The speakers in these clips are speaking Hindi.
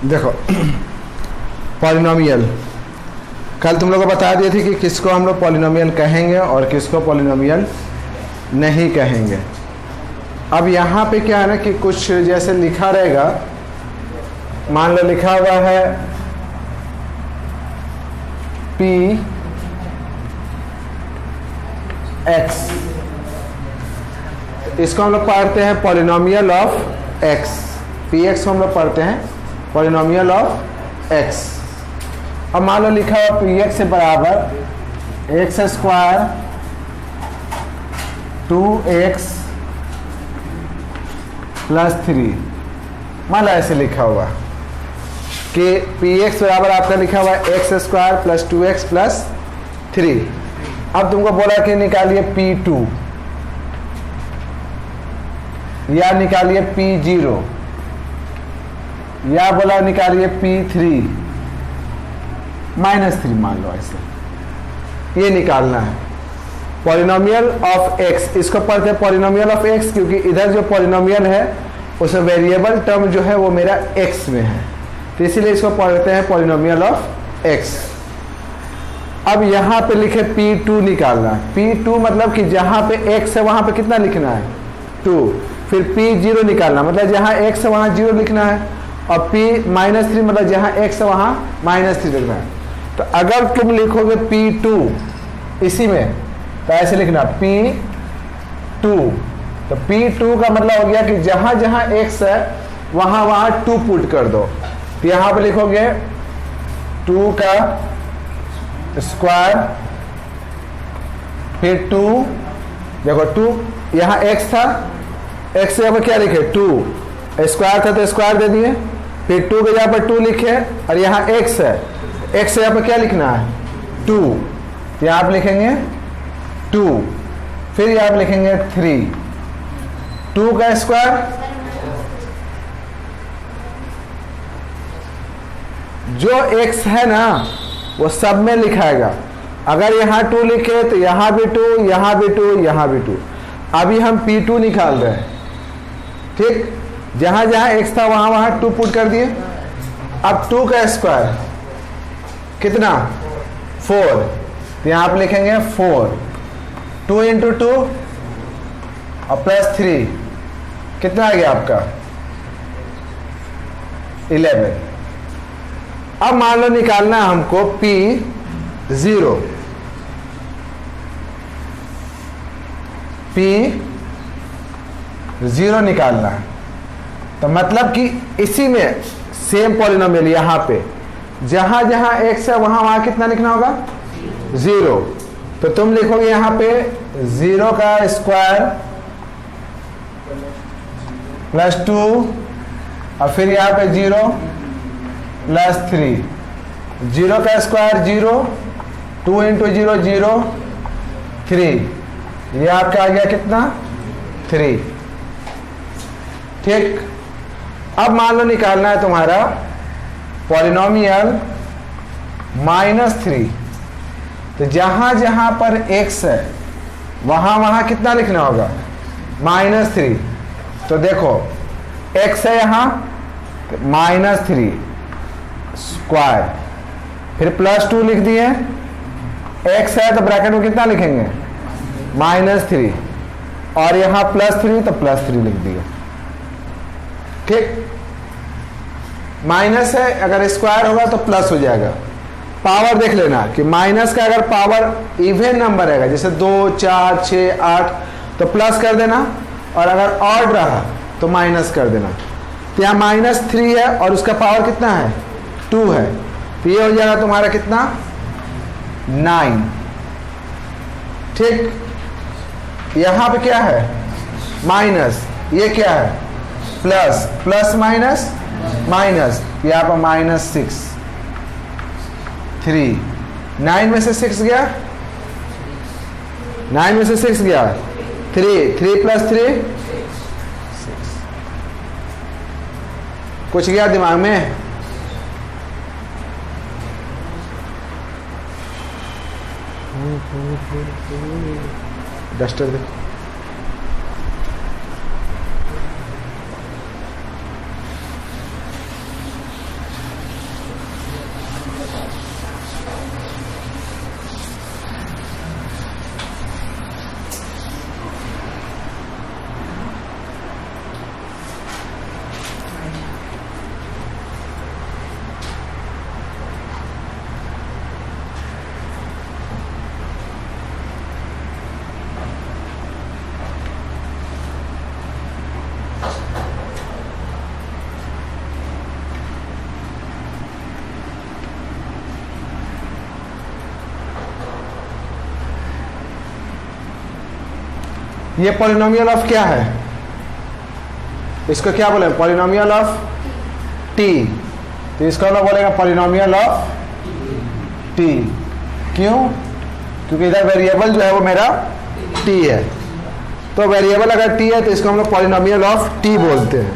देखो पॉलिनोमियल कल तुम लोग को बता दिए थे कि किसको हम लोग पॉलिनोमियल कहेंगे और किसको पॉलिनोमियल नहीं कहेंगे। अब यहाँ पे क्या है ना कि कुछ जैसे लिखा रहेगा, मान लो लिखा हुआ है p x, इसको हम लोग पढ़ते हैं पॉलिनोमियल ऑफ x। px को हम लोग पढ़ते हैं पॉलिनोमियल ऑफ x। अब मान लो लिखा हुआ px से बराबर एक्स स्क्वायर 2x प्लस 3, मान लो ऐसे लिखा हुआ कि px बराबर आपका लिखा हुआ है x square plus 2x plus 3। अब तुमको बोला कि निकालिए p2 या निकालिए p0 या बोला निकालिए p3 -3, मान लो ऐसे ये निकालना है पॉलिनोमियल ऑफ x। इसको पढ़ते हैं पॉलिनोमियल ऑफ x क्योंकि इधर जो पॉलिनोमियल है उसमें वेरिएबल टर्म जो है वो मेरा x में है, तो इसीलिए इसको पढ़ते हैं पॉलिनोमियल ऑफ x। अब यहाँ पे लिखे p2 निकालना है। p2 मतलब कि जहाँ पे x है वहाँ पे कितना लिखना है 2, फिर p0 निकालना मतलब जहाँ x है वहाँ 0 लिखना है, और p-3 मतलब जहाँ x है वहाँ -3 लिखना है। तो अगर तुम लिखोगे p2 इसी में तो ऐसे लिखना p2, तो p2 का मतलब हो गया कि जहाँ जहाँ x है वहाँ वहाँ 2 पुट कर दो। तो यहाँ पे लिखोगे 2 का स्क्वायर फिर 2, देखो 2 यहाँ x था, x से यहाँ पर क्या लिखे 2, स्क्वायर था तो स्क्वायर दे दिए, फिर 2 के यहाँ पर 2 लिखे, और यहाँ x है, x से यहाँ पर क्या लिखना है 2, यहाँ आप लिखेंगे 2, फिर यहाँ आप लिखेंगे 3, 2 का स्क्वायर जो x है ना वो सब में लिखाएगा। अगर यहाँ 2 लिखे तो यहाँ भी 2, यहाँ भी 2, यहाँ भी 2। अभी हम p2 निकाल रहे हैं, ठीक, जहाँ जहाँ x था वहाँ वहाँ 2 पुट कर दिए। अब 2 का स्क्वायर कितना 4, तो यहाँ आप लिखेंगे 4, 2 इंटू 2 और प्लस 3 कितना आ गया आपका 11। अब मान लो निकालना है हमको p0, p0 निकालना है, तो मतलब कि इसी में सेम पॉलिनोमियल यहाँ पे जहां जहां x है वहां वहां कितना लिखना होगा 0। तो तुम लिखोगे यहाँ पे 0 का स्क्वायर प्लस 2 और फिर यहाँ पे 0 प्लस 3, 0 का स्क्वायर 0, 2 इंटू 0 0, 3, ये आपका आ गया कितना 3, ठीक। अब मान लो निकालना है तुम्हारा पॉलिनोमियल -3, तो जहां जहां पर x है वहां वहां कितना लिखना होगा -3। तो देखो x है यहाँ -3 स्क्वायर, फिर प्लस 2 लिख दिए, x है तो ब्रैकेट में कितना लिखेंगे -3, और यहाँ +3 तो +3 लिख दिए, ठीक। माइनस है अगर स्क्वायर होगा तो प्लस हो जाएगा। पावर देख लेना कि माइनस का अगर पावर इवन नंबर रहेगा जैसे 2 4 6 8 तो प्लस कर देना, और अगर ऑड रहा तो माइनस कर देना। तो यहाँ -3 है और उसका पावर कितना है 2 है, तो ये हो जाएगा तुम्हारा कितना 9, ठीक। यहाँ पे क्या है माइनस, ये क्या है प्लस, प्लस माइनस माइनस, यहाँ पर -6, 3, 9 में से 6 गया, 9 में से 6 गया 3, 3 प्लस 3 6, कुछ गया दिमाग में डस्टर दे। ये पॉलिनोमियल ऑफ क्या है, इसको क्या बोले, पॉलिनोमियल ऑफ टी। तो इसको हम लोग बोलेंगे पॉलिनोमियल ऑफ टी। क्यों? क्योंकि इधर वेरिएबल जो है वो मेरा टी है। तो वेरिएबल अगर टी है तो इसको हम लोग पॉलिनोमियल ऑफ टी बोलते हैं।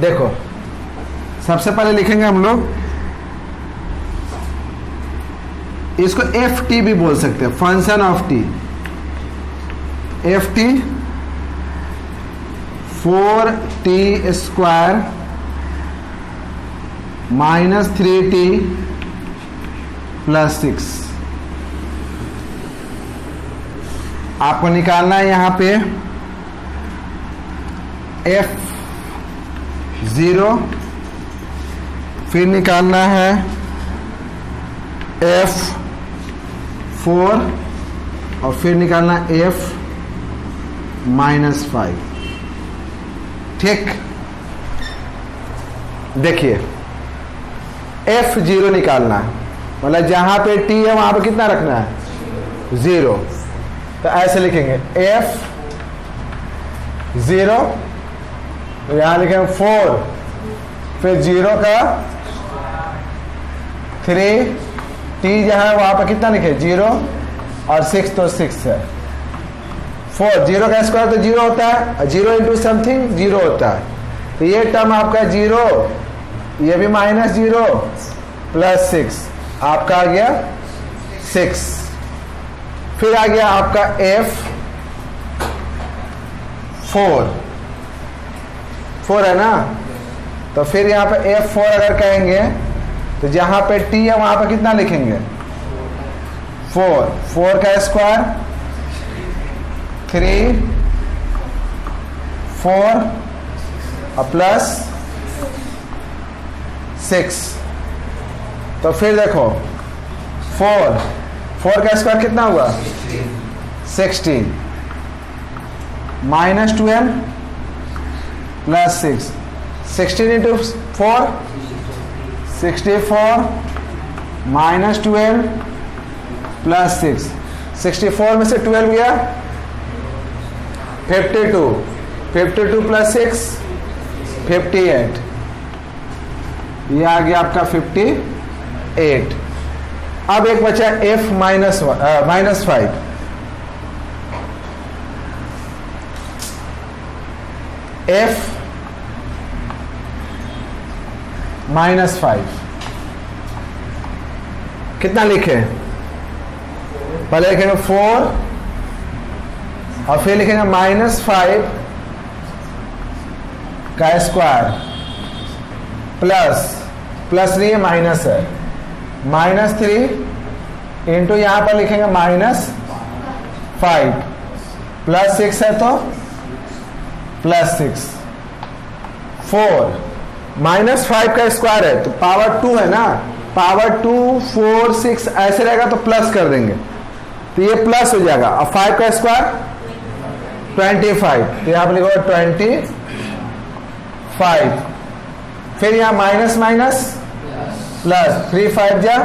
देखो सबसे पहले लिखेंगे हम लोग, इसको एफ टी भी बोल सकते हैं, function of T. F T 4t square minus 3t plus 6। आपको निकालना है यहां पे f0, फिर निकालना है f4 और फिर निकालना f-5। ठीक, देखिए f0 निकालना है, मतलब जहां पे t है वहां पे कितना रखना है, 0। तो ऐसे लिखेंगे f0, तो यहां लिखेंगे 4, फिर 0 का 3, t जहां है वहां पर कितना लिखे, 0 और 6 तो 6 है। 4, 0 का स्क्वायर तो 0 होता है, 0 इंटू समथिंग 0 होता है। तो ये टर्म आपका 0, ये भी -0 प्लस 6, आपका आ गया 6। फिर आ गया आपका f4 है ना, तो फिर यहाँ पे f4 अगर कहेंगे तो जहां पे t है वहां पे कितना लिखेंगे, 4 का स्क्वायर 3, 4 और प्लस 6। तो फिर देखो 4 का स्क्वायर कितना हुआ, 16 minus 12 plus 6, 16 into 4 64 minus 12 plus 6, 64 में से 12 गया 52 प्लस 6 58, ये आ गया आपका 58। अब एक बचा f-5। f-5 कितना लिखे, पहले लिखेंगे 4 और फिर लिखेंगे -5 का स्क्वायर प्लस नहीं है, माइनस है, -3 इंटू यहां पर लिखेंगे -5 प्लस 6 है तो प्लस 6। 4 -5 का स्क्वायर है तो पावर 2 है ना, पावर 2 4 6 ऐसे रहेगा तो प्लस कर देंगे तो ये प्लस हो जाएगा। और 5 का स्क्वायर 25, तो यहां पर लिखोगे 25। फिर यहां माइनस प्लस 3 5 जा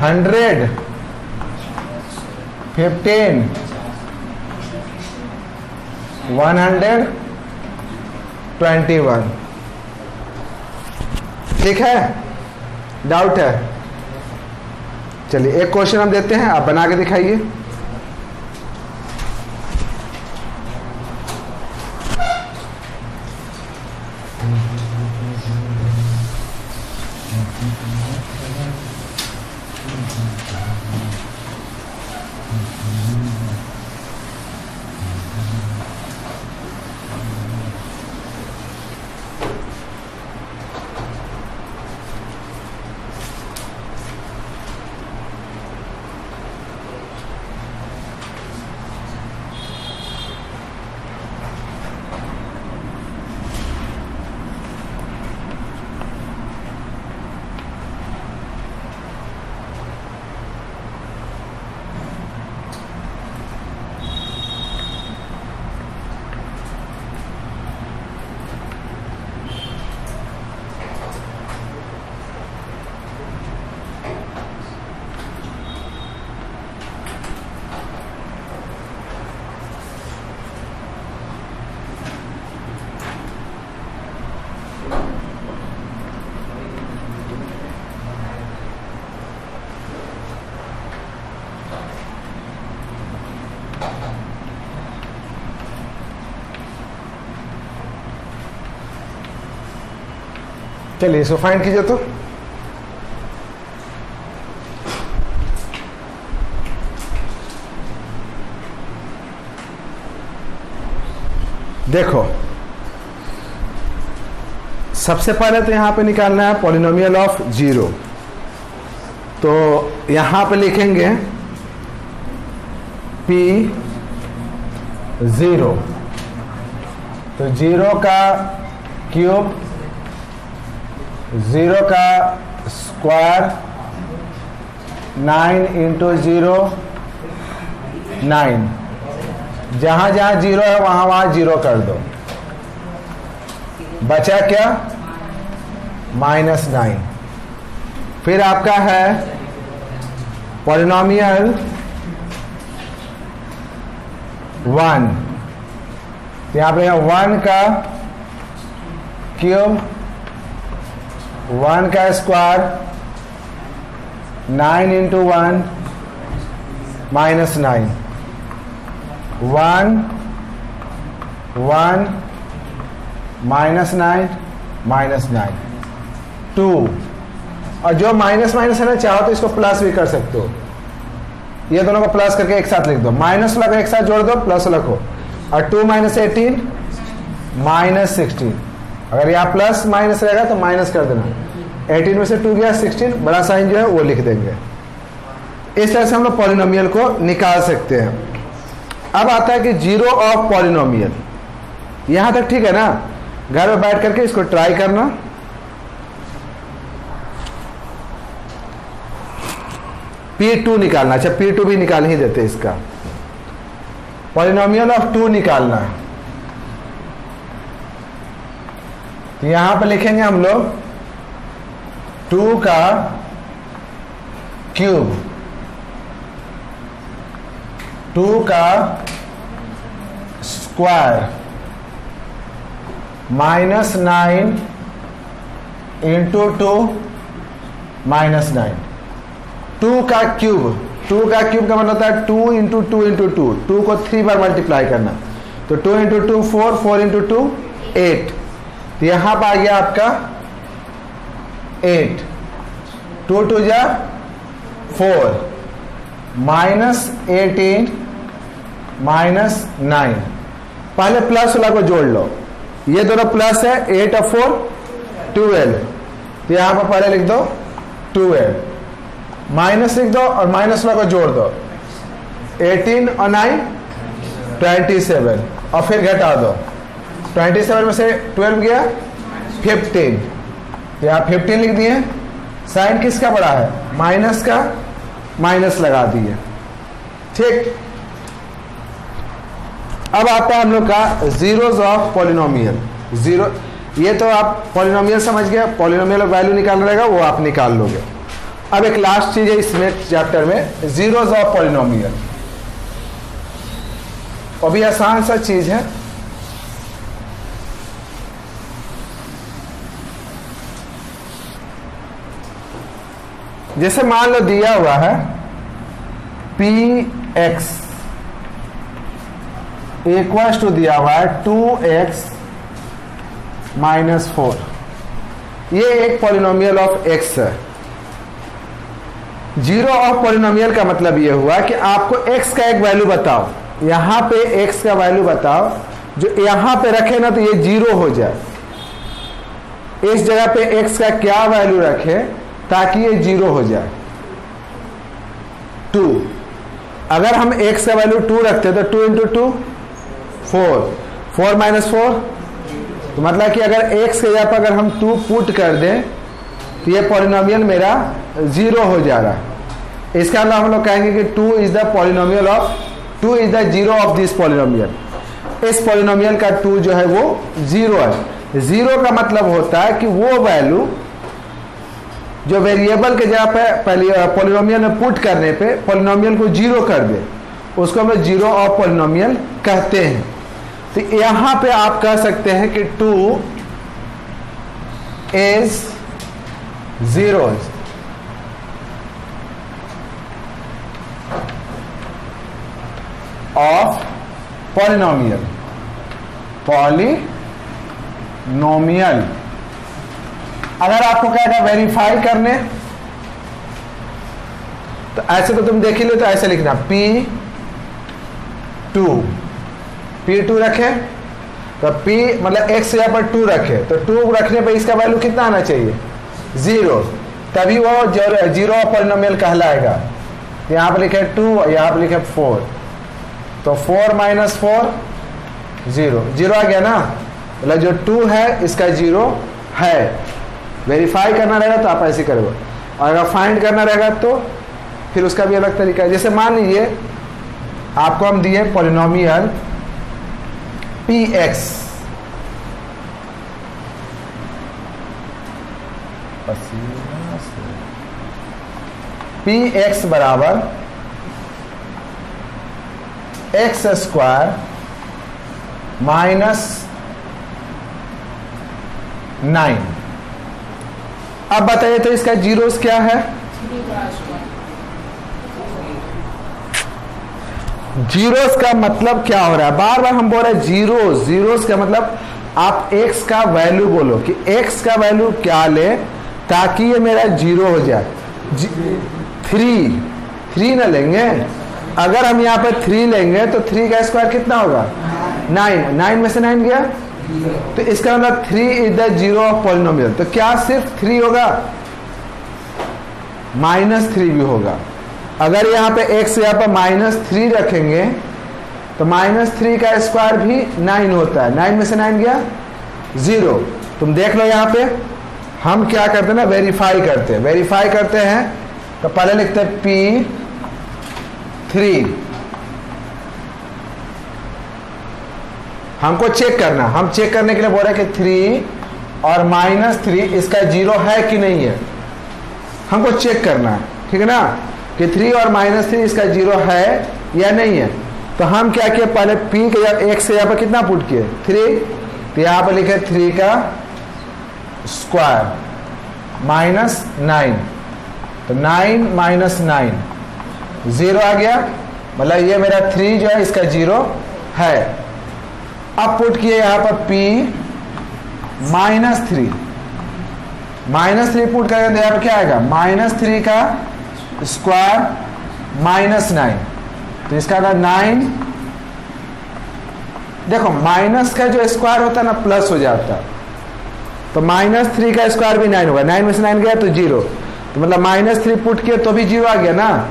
100 15 121। ठीक है, डाउट है? चलिए एक क्वेश्चन हम देते हैं, आप बना के दिखाइए। चलिए इसको फाइंड कीजिए। तो देखो सबसे पहले तो यहां पे निकालना है पॉलिनोमियल ऑफ जीरो। तो यहां पे लिखेंगे P जीरो, तो जीरो का क्यूब, जीरो का स्क्वायर, 9 इंटू जीरो 9, जहां जहां जीरो है वहां वहां जीरो कर दो, बचा क्या -9। फिर आपका है पॉलिनोमियल 1, यहां पे 1 का क्यूब, 1 का स्क्वायर, 9 इंटू 1 -9, 1 1 -9 2, और जो माइनस माइनस है ना, चाहो तो इसको प्लस भी कर सकते हो। ये दोनों को प्लस करके एक साथ लिख दो, माइनस वाला को एक साथ जोड़ दो, प्लस लिखो, और 2 - 18 -16। अगर यहाँ प्लस माइनस रहेगा तो माइनस कर देना, 18 में से 2 गया 16, बड़ा साइन जो है वो लिख देंगे। इस तरह से हम लोग पॉलिनोमियल को निकाल सकते हैं। अब आता है कि जीरो ऑफ पॉलिनोमियल। यहां तक ठीक है ना? घर में बैठ करके इसको ट्राई करना। P2 निकालना। अच्छा P2 भी निकाल ही देते इसका। पॉलिनोमियल ऑफ 2 निकालना है, तो यहां पे लिखेंगे हम लोग 2 का क्यूब, 2 का स्क्वायर, -9 इंटू 2 -9, 2 का क्यूब, 2 का क्यूब का मतलब होता है 2 इंटू 2 इंटू 2, 2 को 3 बार मल्टीप्लाई करना, तो 2 इंटू 2 4, 4 इंटू 2 8, तो यहां पर आ गया आपका 8, 2 2 जा 4, -18 -9। पहले प्लस वाला को जोड़ लो, ये दोनों प्लस है, 8 और 4 12, तो यहां पर पहले लिख दो 12, माइनस लिख दो और माइनस वाला को जोड़ दो, 18 और 9 27, और फिर घटा दो, 27 में से 12 गया 15, तो यहाँ 15 लिख दिए। साइन किसका बड़ा है? माइनस का, माइनस लगा दिए। ठीक, अब आता है हम लोग का जीरोस ऑफ पॉलिनोमियल। जीरो, ये तो आप पॉलिनोमियल समझ गए, पॉलिनोमियल वैल्यू निकालना रहेगा वो आप निकाल लोगे। अब एक लास्ट चीज है इसमें चैप्टर में, जीरोस ऑफ पॉलिनोमियल। अभी आसान सा चीज है, जैसे मान लो दिया हुआ है px इक्वल्स टू दिया हुआ है 2x - 4, ये एक पॉलिनोमियल ऑफ x है। जीरो ऑफ पॉलिनोमियल का मतलब ये हुआ कि आपको x का एक वैल्यू बताओ, यहां पे x का वैल्यू बताओ, जो यहां पे रखे ना तो ये जीरो हो जाए, इस जगह पे x का क्या वैल्यू रखे ताकि ये जीरो हो जाए। 2, अगर हम x का वैल्यू 2 रखते तो 2 इंटू 2 4, 4 - 4, तो मतलब कि अगर x के जगह पर अगर हम 2 पुट कर दें तो ये पॉलिनोमियल मेरा जीरो हो जा रहा है। इसका मतलब हम लोग कहेंगे कि 2 is the polynomial of, 2 is the zero of this polynomial. इस पॉलिनोमियल का 2 जो है वो जीरो है। जीरो का मतलब होता है कि वो वैल्यू जो वेरिएबल के जगह पे पॉलिनोमियल में पुट करने पे पॉलिनोमियल को जीरो कर दे, उसको हम जीरो ऑफ पॉलिनोमियल कहते हैं। तो यहां पे आप कह सकते हैं कि 2 is zeros of polynomial, polynomial अगर आपको कहेगा वेरीफाई करने, तो ऐसे तो तुम देख ही लो, तो ऐसे लिखना P2 रखे, तो P मतलब x यहाँ पर 2 रखे, तो 2 रखने पर इसका वैल्यू कितना आना चाहिए 0, तभी वो जीरो पॉलिनोमियल कहलाएगा। यहाँ पर लिखे 2, यहाँ पर लिखे 4, तो 4 - 4 0 आ गया ना, मतलब जो 2 है इसका 0 है। वेरीफाई करना रहेगा तो आप ऐसे करोगे, और अगर फाइंड करना रहेगा तो फिर उसका भी अलग तरीका है। जैसे मान लीजिए आपको हम दिए पॉलिनोमियल px, px बराबर x² -9। अब बताइए तो इसका जीरोस क्या है? जीरोस का मतलब क्या हो रहा है? बार बार हम बोल रहे हैं जीरोस का मतलब आप x का वैल्यू बोलो कि x का वैल्यू क्या ले ताकि ये मेरा 0 हो जाए। 3 ना लेंगे, अगर हम यहाँ पे 3 लेंगे तो 3 का स्क्वायर कितना होगा 9 में से 9 गया, तो इसका मतलब 3 is the zero of polynomial. तो क्या सिर्फ 3 होगा? -3 भी होगा। अगर यहाँ पे x यहाँ पर -3 रखेंगे तो -3 का स्क्वायर भी 9 होता है, 9 में से 9 गया 0। तुम देख लो यहाँ पे हम क्या करते हैं ना, वेरीफाई करते हैं तो पहले लिखते हैं P3, हमको चेक करना, हम चेक करने के लिए बोल रहे हैं कि 3 और -3 इसका 0 है कि नहीं है, हमको चेक करना है, ठीक है ना, कि 3 और -3 इसका 0 है या नहीं है। तो हम क्या किए, पहले P के x से यहाँ पर कितना पुट किए 3, तो यहाँ पर लिखे 3 का स्क्वायर -9, तो 9 - 9 0 आ गया, मतलब ये मेरा 3 जो है इसका 0 है। अब पुट किए यहाँ पर P -3 पुट करेंगे तो यहाँ पर क्या आएगा -3 का स्क्वायर -9, तो इसका ना 9, देखो माइनस का जो स्क्वायर होता है ना प्लस हो जाता है, तो -3 का स्क्वायर भी 9 होगा, 9 में से 9 गया तो 0, तो मतलब -3 पुट किए तो भी 0 आ गया ना,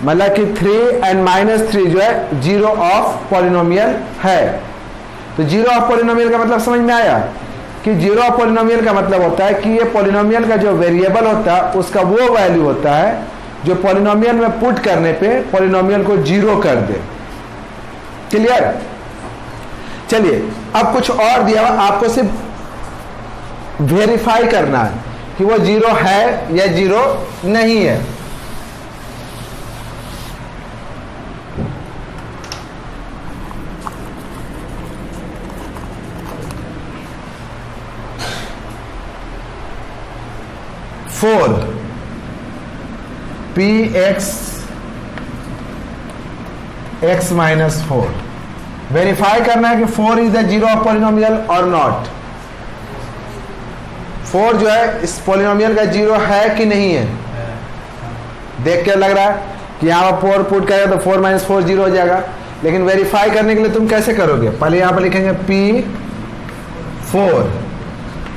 मतलब कि 3 और -3 जो है जीरो ऑफ पॉलिनोमियल है। तो जीरो ऑफ पॉलिनोमियल का मतलब समझ में आया कि जीरो ऑफ पॉलिनोमियल का मतलब होता है कि ये पॉलिनोमियल का जो वेरिएबल होता है उसका वो वैल्यू होता है जो पॉलिनोमियल में पुट करने पे पॉलिनोमियल को 0 कर दे। क्लियर? चलिए अब कुछ और दिया हुआ, आपको सिर्फ वेरीफाई करना है कि वो 0 है या 0 नहीं है। फोर्थ px x -4, वेरीफाई करना है कि 4 is the zero of polynomial और नॉट। 4 जो है इस पॉलिनोमियल का 0 है कि नहीं है, देख के लग रहा है कि यहाँ पर 4 पुट करेगा तो 4 - 4 0 हो जाएगा, लेकिन वेरीफाई करने के लिए तुम कैसे करोगे, पहले यहाँ पर लिखेंगे P4,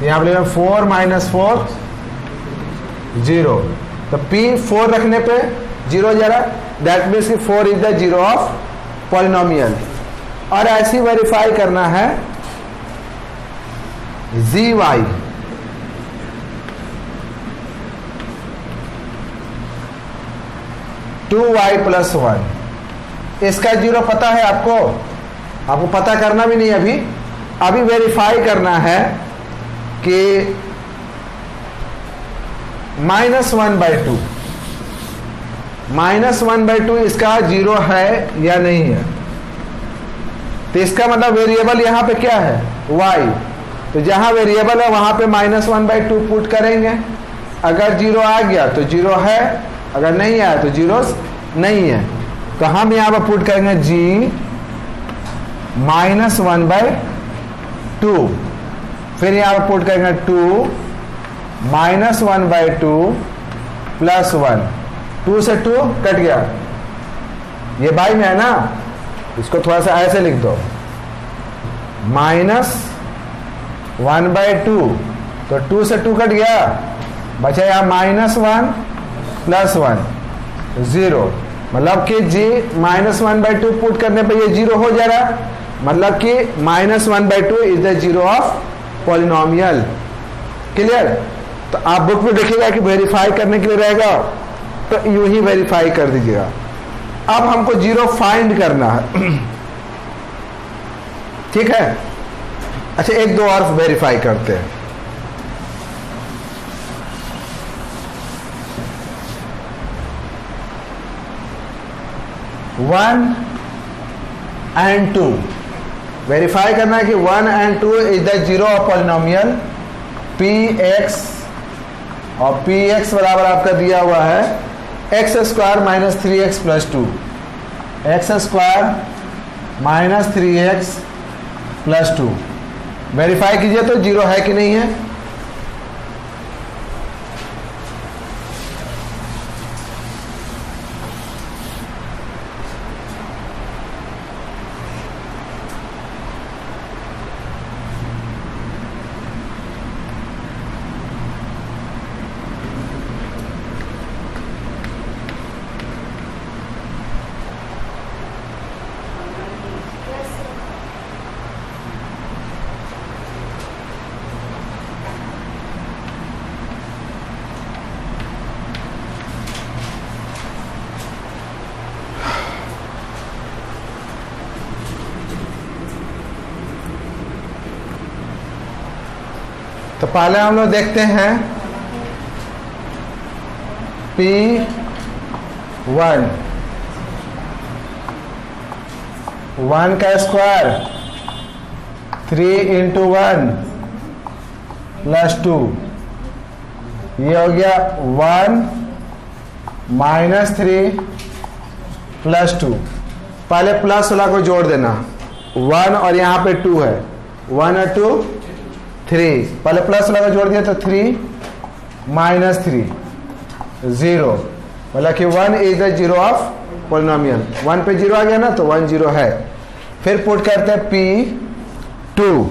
यहाँ पर लिखेंगे 4 - 4 0, तो P4 रखने पे 0 हो जाएगा, दैट मीन्स कि 4 is the zero of polynomial. और ऐसी वेरीफाई करना है zy 2y + 1, इसका 0 पता है आपको पता करना भी नहीं, अभी वेरीफाई करना है कि -1/2 इसका 0 है या नहीं है। तो इसका मतलब वेरिएबल यहाँ पे क्या है y, तो जहां वेरिएबल है वहां पे -1/2 पुट करेंगे, अगर 0 आ गया तो 0 है, अगर नहीं आया तो 0 नहीं है। तो हम यहाँ पर पुट करेंगे g -1/2, फिर यहाँ पर पुट करेंगे 2 -1/2 + 1, 2 से 2 कट गया, ये बाई में है ना, इसको थोड़ा सा ऐसे लिख दो, -1/2, तो 2 से 2 कट गया, बचा यहाँ -1 + 1, 0, मतलब कि जी -1/2 पुट करने पे ये 0 हो जा रहा, मतलब कि -1/2 is the zero of polynomial. Clear? तो आप बुक में देखिएगा कि वेरीफाई करने के लिए रहेगा, तो यूं ही वेरीफाई कर दीजिएगा। अब हमको जीरो फाइंड करना है। ठीक है, अच्छा एक दो और वेरीफाई करते हैं। वन एंड टू वेरीफाई करना है कि 1 and 2 is the zero of polynomial px, और px बराबर आपका दिया हुआ है x² - 3x + 2, x² - 3x + 2। Verify कीजिए तो जीरो है कि नहीं है। तो पहले हम लोग देखते हैं P1, 1 का स्क्वायर 3 × 1 + 2, ये हो गया 1 - 3 + 2। पहले प्लस वाला को जोड़ देना, 1 और यहाँ पे 2 है, 1 और 2 3, पहले प्लस वाला को जोड़ दिया तो 3 - 3 0, मतलब कि 1 is the zero of polynomial. 1 पे 0 आ गया ना, तो 1 0 है। फिर पुट करते हैं P2,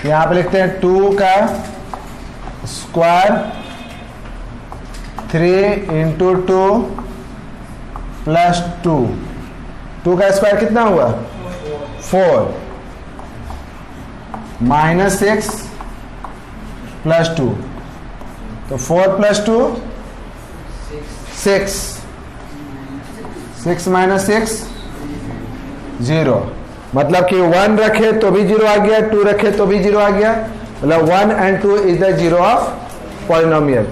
यहां पे लिखते हैं 2 का स्क्वायर 3 × 2 + 2, 2 का स्क्वायर कितना हुआ 4, -6 + 2, तो 4 + 2 6, 6 - 6 0, मतलब कि 1 रखे तो भी 0 आ गया, 2 रखे तो भी 0 आ गया, मतलब 1 and 2 is the zero of polynomial.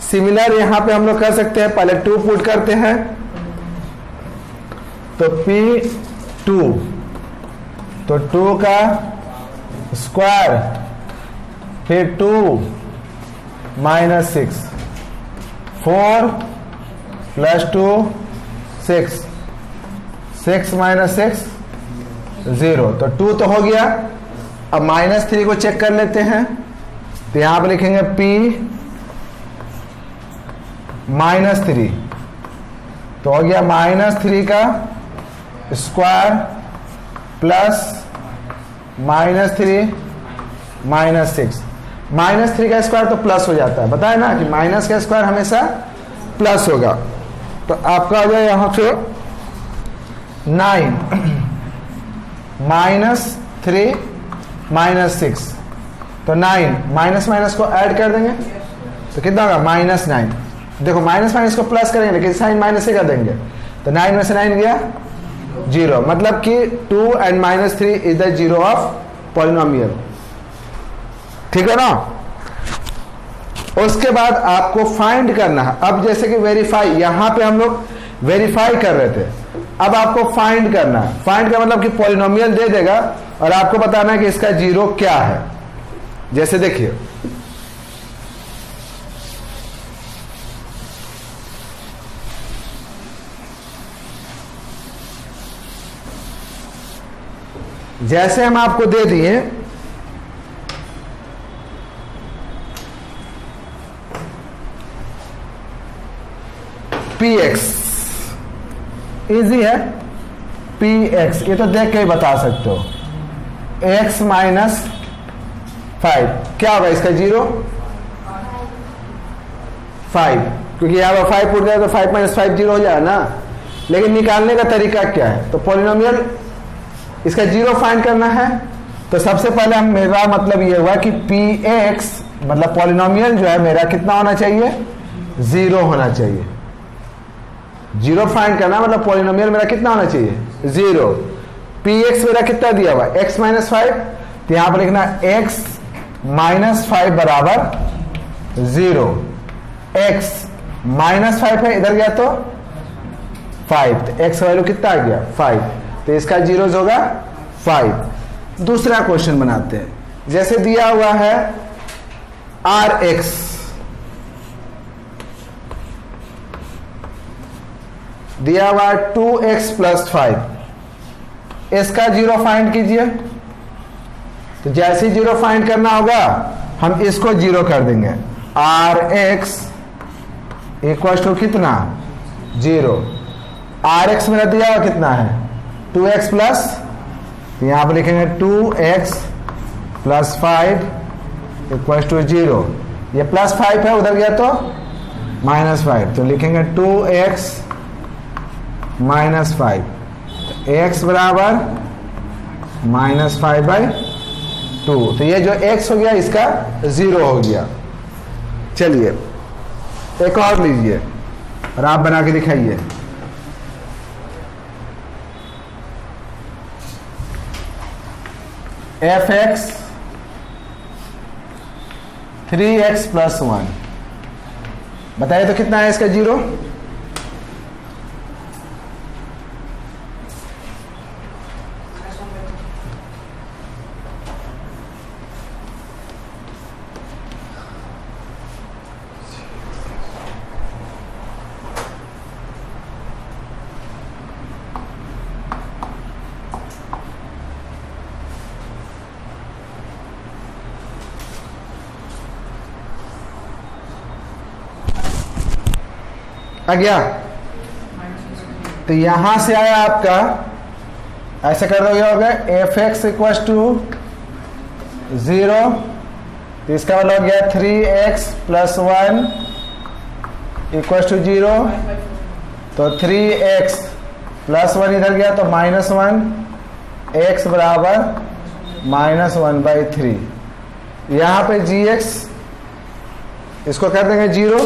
Similar यहां पे हम लोग कर सकते हैं, पहले 2 पुट करते हैं, तो P2, तो 2 का स्क्वायर फिर 2 - 6, 4 + 2 6, 6 - 6 0, तो 2 तो हो गया। अब -3 को चेक कर लेते हैं, तो यहां पे लिखेंगे P -3, तो हो गया -3 का स्क्वायर प्लस -3 -6, -3 का स्क्वायर तो प्लस हो जाता है, बताए ना कि माइनस का स्क्वायर हमेशा प्लस होगा। तो आपका हो जाए यहां से 9 -3 -6, तो 9 माइनस को ऐड कर देंगे तो कितना होगा -9। देखो माइनस को प्लस करेंगे लेकिन साइन माइनस से कर देंगे, तो 9 में से 9 गया 0, मतलब कि 2 and -3 is the zero of polynomial. ठीक है ना। उसके बाद आपको फाइंड करना है। अब जैसे कि वेरीफाई, यहां पे हम लोग वेरीफाई कर रहे थे, अब आपको फाइंड करना है। फाइंड का मतलब कि पॉलिनोमियल दे देगा और आपको बताना है कि इसका जीरो क्या है। जैसे देखिए जैसे हम आपको दे दिए px, इजी है, px ये तो देख के ही बता सकते हो, x माइनस 5 क्या होगा इसका 0 5, क्योंकि यहाँ पर 5 पुट जाए तो 5 माइनस 5 0 हो जाएगा ना। लेकिन निकालने का तरीका क्या है, तो पॉलिनोमियल इसका 0 फाइंड करना है। तो सबसे पहले हम, मेरा मतलब ये हुआ कि px मतलब पॉलिनोमियल जो है मेरा कितना होना चाहिए, 0 होना चाहिए। 0 फाइंड करना मतलब पॉलिनोमियल मेरा कितना होना चाहिए, 0। px मेरा कितना दिया हुआ, x माइनस 5, तो यहां पर लिखना x माइनस 5 बराबर 0। x माइनस 5 है, इधर गया तो 5, तो x वैल्यू कितना आ गया 5, तो इसका 0 होगा 5। दूसरा क्वेश्चन बनाते हैं, जैसे दिया हुआ है rx, दिया हुआ है 2x प्लस 5, इसका 0 फाइंड कीजिए। तो जैसे ही 0 फाइंड करना होगा हम इसको 0 कर देंगे, rx इक्वल टू कितना 0। rx मेरा दिया हुआ कितना है 2x प्लस, यहां पर लिखेंगे 2x प्लस 5 इक्वल टू 0। ये प्लस 5 है, उधर गया तो माइनस 5, तो लिखेंगे 2x माइनस 5, तो x बराबर माइनस 5/2। तो ये जो x हो गया इसका 0 हो गया। चलिए एक और लीजिए और आप बना के दिखाइए। fx 3x प्लस 1, बताइए तो कितना है इसका 0। आ गया, तो यहां से आया आपका, ऐसे कर दोगे हो गया fx इक्वल टू 0, तो इसका मतलब हो गया 3x प्लस 1 इक्वल टू 0, तो 3x प्लस 1 इधर गया तो माइनस 1, x बराबर माइनस 1/3। यहां पे gx इसको कर देंगे 0,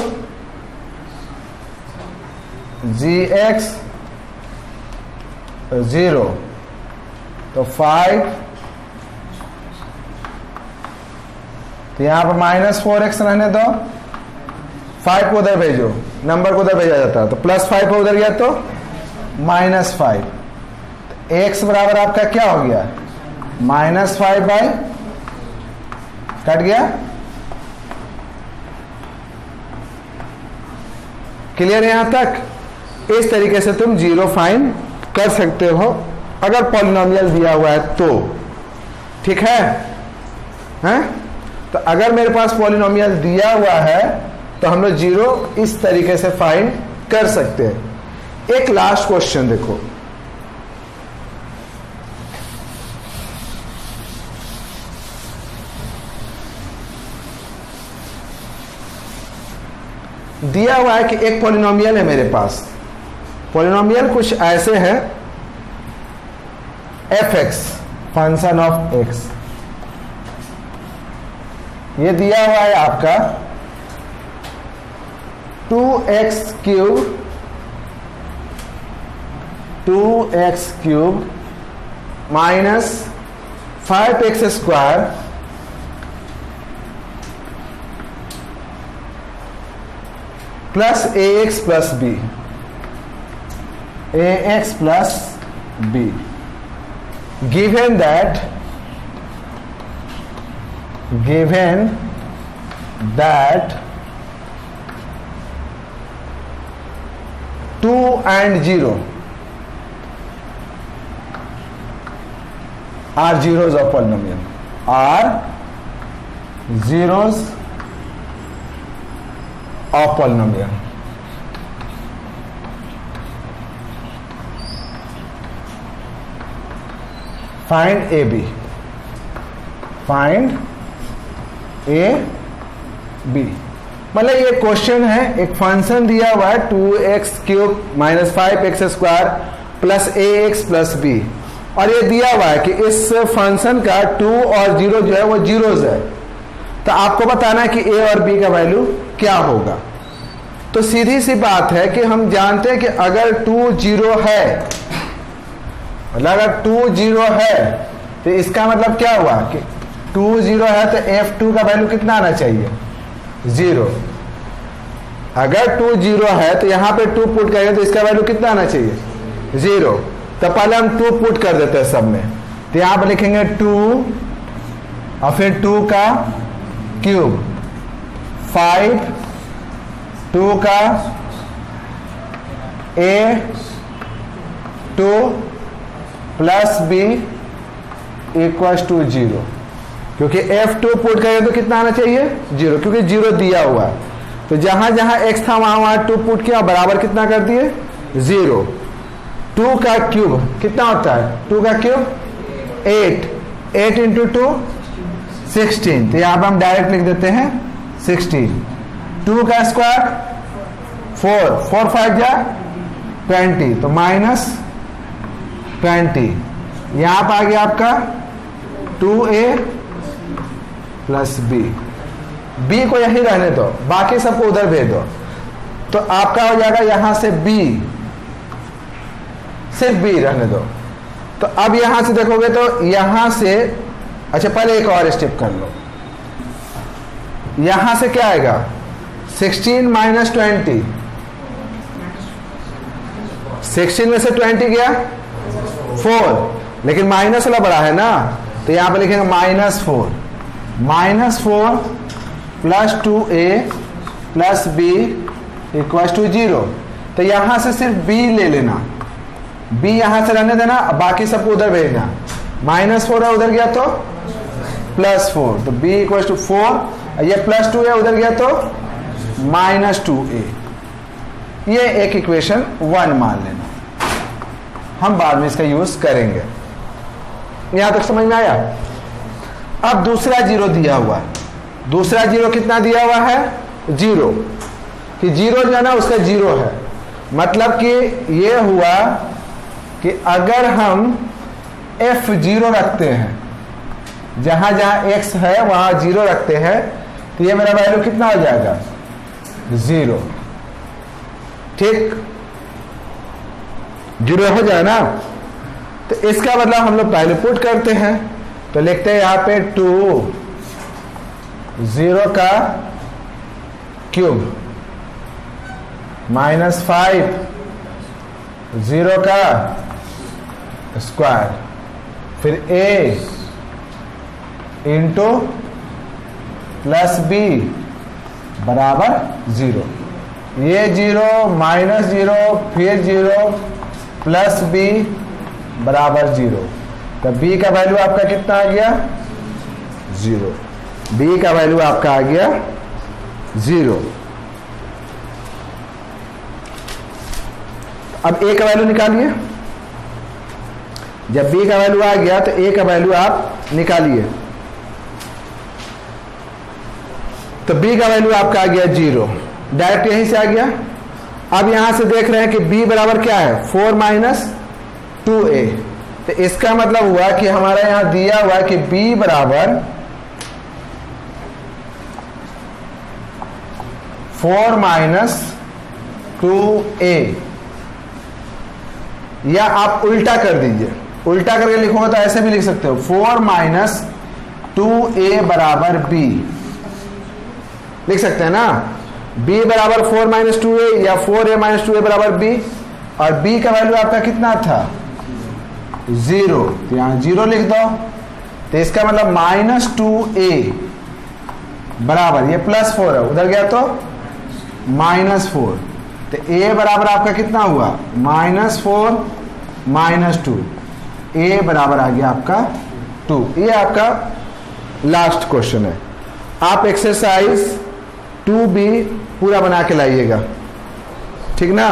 gx 0, तो 5, तो यहां पर माइनस 4x रहने दो, 5 को उधर भेजो, नंबर को उधर भेजा जाता है, तो प्लस 5 को उधर गया तो माइनस 5, तो x बराबर आपका क्या हो गया माइनस 5 कट गया। क्लियर है यहां तक। इस तरीके से तुम 0 फाइंड कर सकते हो अगर पॉलिनोमियल दिया हुआ है तो, ठीक है, हैं? तो अगर मेरे पास पॉलिनोमियल दिया हुआ है तो हम लोग 0 इस तरीके से फाइंड कर सकते हैं। एक लास्ट क्वेश्चन देखो, दिया हुआ है कि एक पॉलिनोमियल है मेरे पास, पॉलिनोमियल कुछ ऐसे है fx फंक्शन ऑफ x, ये दिया हुआ है आपका 2x cube minus 5x square plus ax plus b, ax plus b, given that 2 and 0 are zeros of polynomial, are zeros of polynomial. Find a b, find a b. मतलब ये क्वेश्चन है, एक फंक्शन दिया हुआ है 2x³ - 5x² plus ax plus b, और ये दिया हुआ है कि इस फंक्शन का 2 और 0 जो है वो जीरोज है। तो आपको बताना है कि a और b का वैल्यू क्या होगा। तो सीधी सी बात है कि हम जानते हैं कि अगर 2 0 है, मतलब अगर 2 0 है तो इसका मतलब क्या हुआ कि 2 0 है तो f2 का वैल्यू कितना आना चाहिए? 0। अगर 2 0 है तो यहां पे 2 पुट करेंगे तो इसका वैल्यू कितना आना चाहिए? 0। तो पहले हम 2 पुट कर देते हैं सब में, तो यहां पर लिखेंगे 2 और फिर 2 का क्यूब, 5, 2 का a2 plus b equals to 0, क्योंकि f2 पुट करें तो कितना आना चाहिए? 0, क्योंकि 0 दिया हुआ है। तो जहां जहां x था वहां वहां 2 पुट किया, बराबर कितना कर दिए? 0। 2 का क्यूब कितना होता है? 2 का क्यूब 8, 8 इंटू 2 16, तो यहां पर हम डायरेक्ट लिख देते हैं 16। 2 का स्क्वायर 4, 4 5 जा 20, तो माइनस 20। यहां पर आ गया आपका 2a प्लस b को यही रहने दो, बाकी सबको उधर भेज दो। तो आपका हो जाएगा यहां से b, सिर्फ b रहने दो। तो अब यहां से देखोगे तो यहां से, अच्छा पहले एक और स्टेप कर लो। यहां से क्या आएगा? 16 माइनस 20, 16 में से 20 गया 4, लेकिन माइनस वाला बड़ा है ना, तो यहां पे लिखेंगे -4, -4 plus 2a plus b equals to 0। तो यहां से सिर्फ b ले लेना, b यहां से रहने देना, बाकी सबको उधर भेजना। -4 है उधर गया तो +4, तो b इक्वल्स टू 4, ये +2 है उधर गया तो -2a। ये एक इक्वेशन 1 मान लेना, हम बाद में इसका यूज करेंगे। यहां तक समझ में आया? अब दूसरा 0 दिया हुआ है। दूसरा 0 कितना दिया हुआ है? 0, कि 0 जो है ना उसका 0 है। मतलब कि ये हुआ कि अगर हम f0 रखते हैं, जहां जहां x है वहां 0 रखते हैं, तो ये मेरा वैल्यू कितना हो जाएगा? 0। ठीक, 0 हो जाए ना। तो इसका मतलब हम लोग पहले पुट करते हैं, तो लिखते हैं यहां पे 2 0 का क्यूब -5 0 का स्क्वायर, फिर a इंटू प्लस b बराबर 0। ये 0 -0 फिर 0 प्लस b बराबर 0। तो b का वैल्यू आपका कितना आ गया? 0। b का वैल्यू आपका आ गया 0। अब a का वैल्यू निकालिए। जब b का वैल्यू आ गया तो a का वैल्यू आप निकालिए। तो b का वैल्यू आपका आ गया 0, डायरेक्ट यहीं से आ गया। अब यहां से देख रहे हैं कि b बराबर क्या है? 4 माइनस 2a। तो इसका मतलब हुआ कि हमारा यहां दिया हुआ है कि b बराबर 4 माइनस 2a, या आप उल्टा कर दीजिए। उल्टा करके लिखोगे तो ऐसे भी लिख सकते हो, 4 माइनस 2a बराबर b लिख सकते हैं ना। b बराबर 4 माइनस 2a या 4a माइनस 2a बराबर b, और b का वैल्यू आपका कितना था? 0, तो यहां 0 लिख दो। तो इसका मतलब -2a बराबर, ये +4 है उधर गया तो -4, तो a बराबर आपका कितना हुआ? -4 -2, a बराबर आ गया आपका 2। ये आपका लास्ट क्वेश्चन है। आप एक्सरसाइज 2B पूरा बना के लाइएगा, ठीक ना।